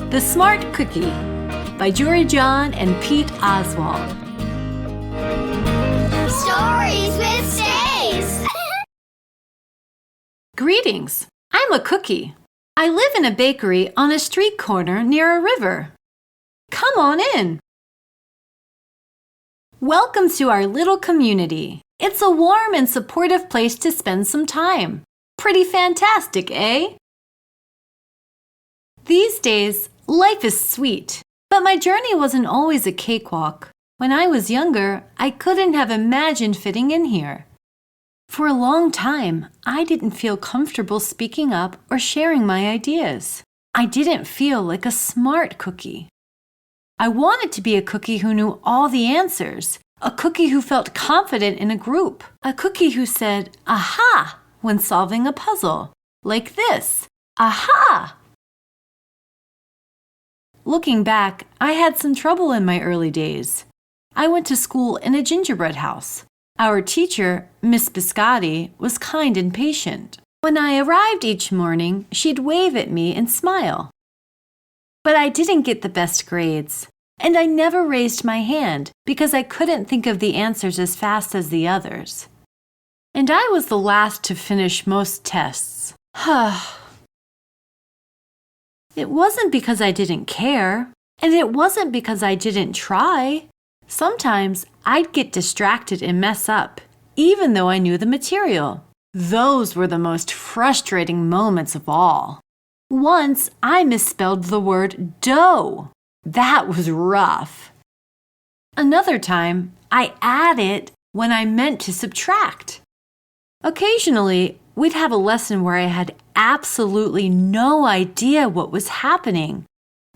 The Smart Cookie by Jory John and Pete Oswald. Stories with Stace! Greetings! I'm a cookie. I live in a bakery on a street corner near a river. Come on in. Welcome to our little community. It's a warm and supportive place to spend some time. Pretty fantastic, eh? These days, life is sweet, but my journey wasn't always a cakewalk. When I was younger, I couldn't have imagined fitting in here. For a long time, I didn't feel comfortable speaking up or sharing my ideas. I didn't feel like a smart cookie. I wanted to be a cookie who knew all the answers, a cookie who felt confident in a group, a cookie who said, "Aha," when solving a puzzle, like this, "Aha." Looking back, I had some trouble in my early days. I went to school in a gingerbread house. Our teacher, Miss Biscotti, was kind and patient. When I arrived each morning, she'd wave at me and smile. But I didn't get the best grades, and I never raised my hand because I couldn't think of the answers as fast as the others. And I was the last to finish most tests. It wasn't because I didn't care, and it wasn't because I didn't try. Sometimes I'd get distracted and mess up, even though I knew the material. Those were the most frustrating moments of all. Once I misspelled the word dough. That was rough. Another time, I added when I meant to subtract. Occasionally, we'd have a lesson where I had absolutely no idea what was happening.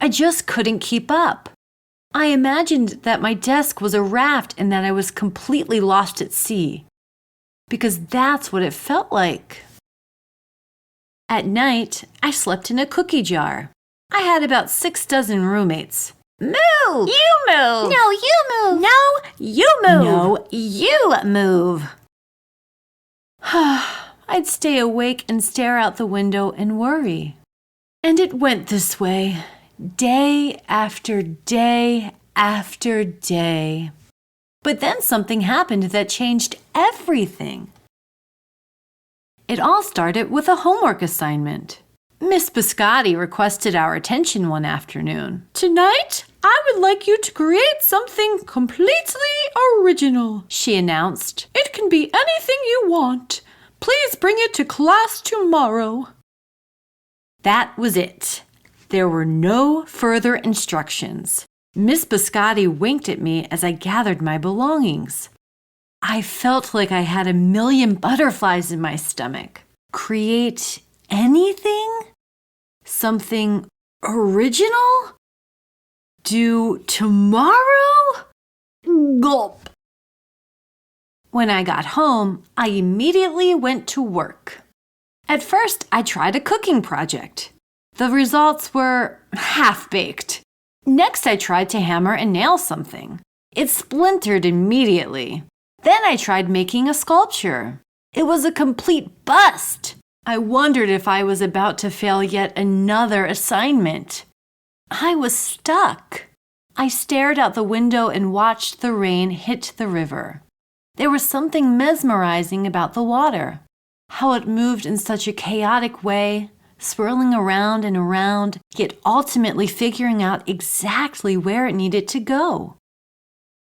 I just couldn't keep up. I imagined that my desk was a raft and that I was completely lost at sea, because that's what it felt like. At night, I slept in a cookie jar. I had about 6 dozen roommates. Move! You move! No, you move! No, you move! No, you move! I'd stay awake and stare out the window and worry. And it went this way, day after day after day. But then something happened that changed everything. It all started with a homework assignment. Miss Biscotti requested our attention one afternoon. "Tonight, I would like you to create something completely original," she announced. "It can be anything you want. Please bring it to class tomorrow." That was it. There were no further instructions. Miss Biscotti winked at me as I gathered my belongings. I felt like I had 1,000,000 butterflies in my stomach. Create anything? Something original? Due tomorrow? Gulp. When I got home, I immediately went to work. At first, I tried a cooking project. The results were half-baked. Next, I tried to hammer and nail something. It splintered immediately. Then I tried making a sculpture. It was a complete bust. I wondered if I was about to fail yet another assignment. I was stuck. I stared out the window and watched the rain hit the river. There was something mesmerizing about the water, how it moved in such a chaotic way, swirling around and around, yet ultimately figuring out exactly where it needed to go.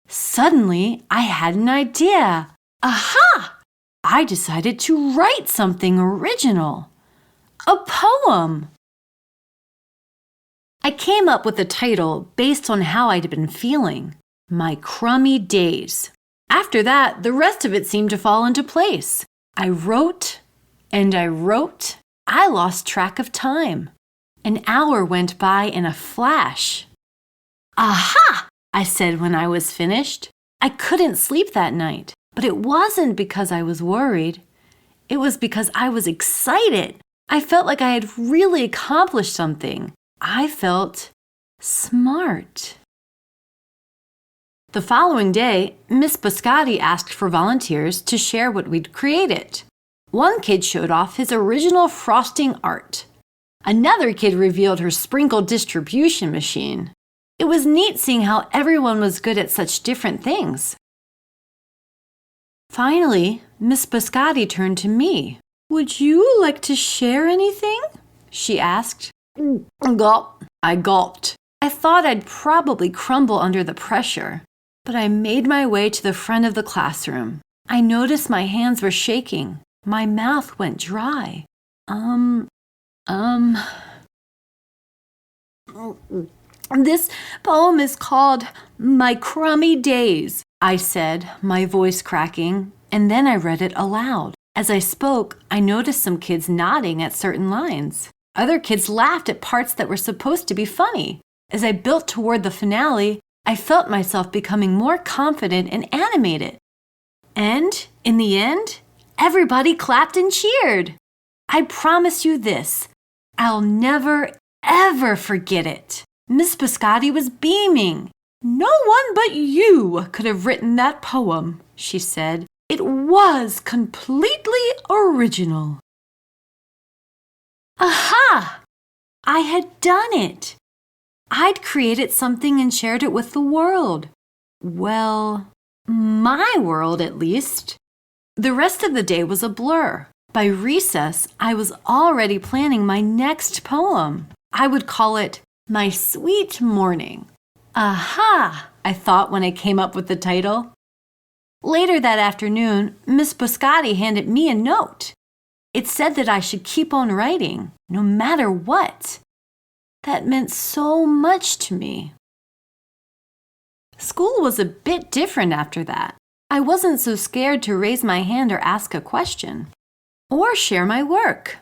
Suddenly, I had an idea. Aha! I decided to write something original. A poem. I came up with a title based on how I'd been feeling. My Crummy Days. After that, the rest of it seemed to fall into place. I wrote and I wrote. I lost track of time. An hour went by in a flash. Aha! I said when I was finished. I couldn't sleep that night, but it wasn't because I was worried. It was because I was excited. I felt like I had really accomplished something. I felt smart. The following day, Miss Biscotti asked for volunteers to share what we'd created. One kid showed off his original frosting art. Another kid revealed her sprinkle distribution machine. It was neat seeing how everyone was good at such different things. Finally, Miss Biscotti turned to me. "Would you like to share anything?" she asked. Gulp. I gulped. I thought I'd probably crumble under the pressure, but I made my way to the front of the classroom. I noticed my hands were shaking. My mouth went dry. This poem is called My Crummy Days, I said, my voice cracking, and then I read it aloud. As I spoke, I noticed some kids nodding at certain lines. Other kids laughed at parts that were supposed to be funny. As I built toward the finale, I felt myself becoming more confident and animated. And, in the end, everybody clapped and cheered. I promise you this, I'll never, ever forget it. Miss Biscotti was beaming. "No one but you could have written that poem," she said. "It was completely original." Aha! I had done it. I'd created something and shared it with the world. Well, my world at least. The rest of the day was a blur. By recess, I was already planning my next poem. I would call it My Sweet Morning. Aha! I thought when I came up with the title. Later that afternoon, Miss Biscotti handed me a note. It said that I should keep on writing, no matter what. That meant so much to me. School was a bit different after that. I wasn't so scared to raise my hand or ask a question, or share my work.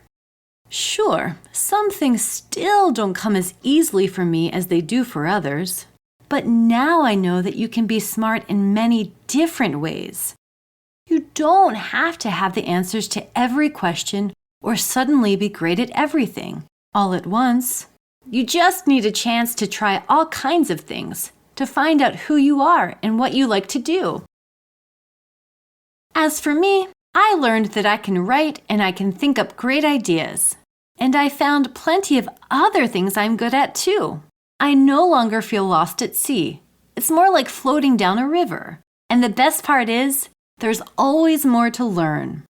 Sure, some things still don't come as easily for me as they do for others. But now I know that you can be smart in many different ways. You don't have to have the answers to every question or suddenly be great at everything all at once. You just need a chance to try all kinds of things to find out who you are and what you like to do. As for me, I learned that I can write and I can think up great ideas. And I found plenty of other things I'm good at too. I no longer feel lost at sea. It's more like floating down a river. And the best part is, there's always more to learn.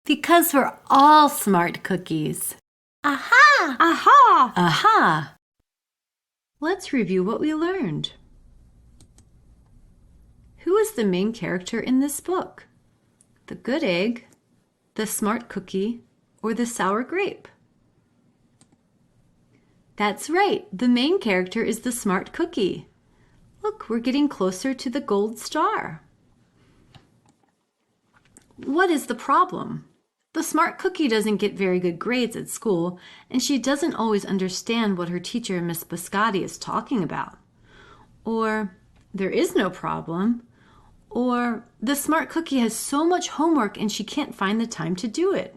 Because we're all smart cookies. Aha! Aha! Aha! Let's review what we learned. Who is the main character in this book? The good egg, the smart cookie, or the sour grape? That's right, the main character is the smart cookie. Look, we're getting closer to the gold star. What is the problem? The smart cookie doesn't get very good grades at school, and she doesn't always understand what her teacher, Miss Biscotti, is talking about. Or, there is no problem. Or, the smart cookie has so much homework and she can't find the time to do it.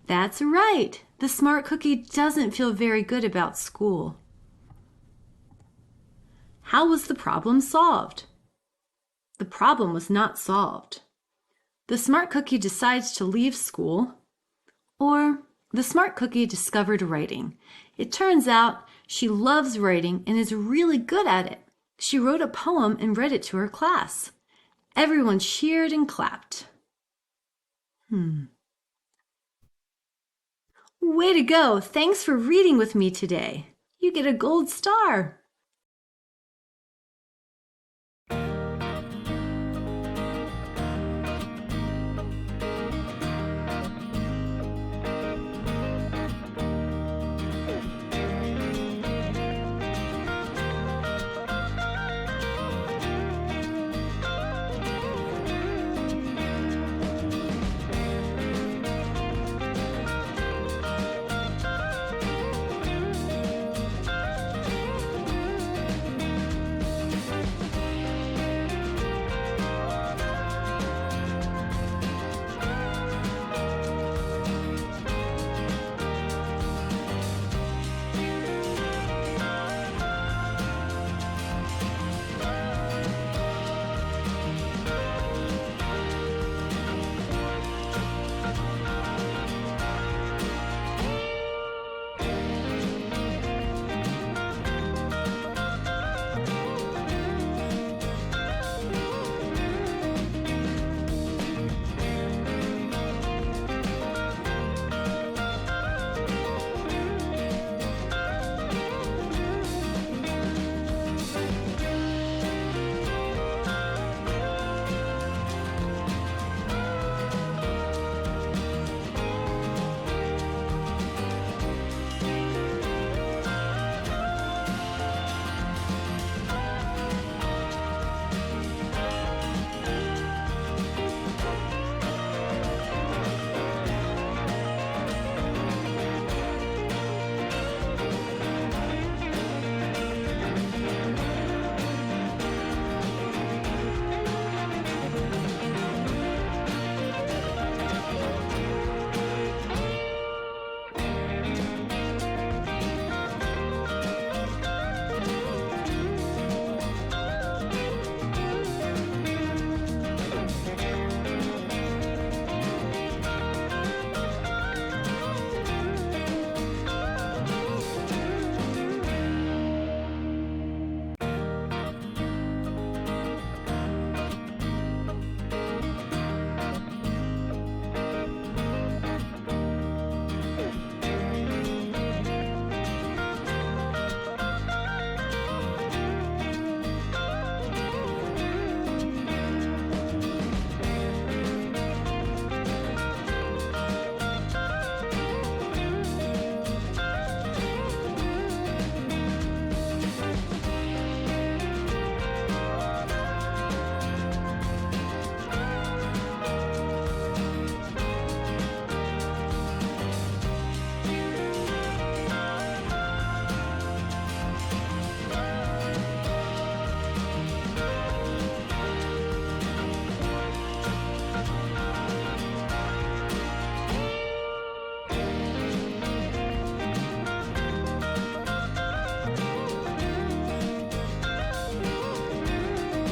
That's right. The smart cookie doesn't feel very good about school. How was the problem solved? The problem was not solved. The smart cookie decides to leave school, or the smart cookie discovered writing. It turns out she loves writing and is really good at it. She wrote a poem and read it to her class. Everyone cheered and clapped. Way to go! Thanks for reading with me today. You get a gold star.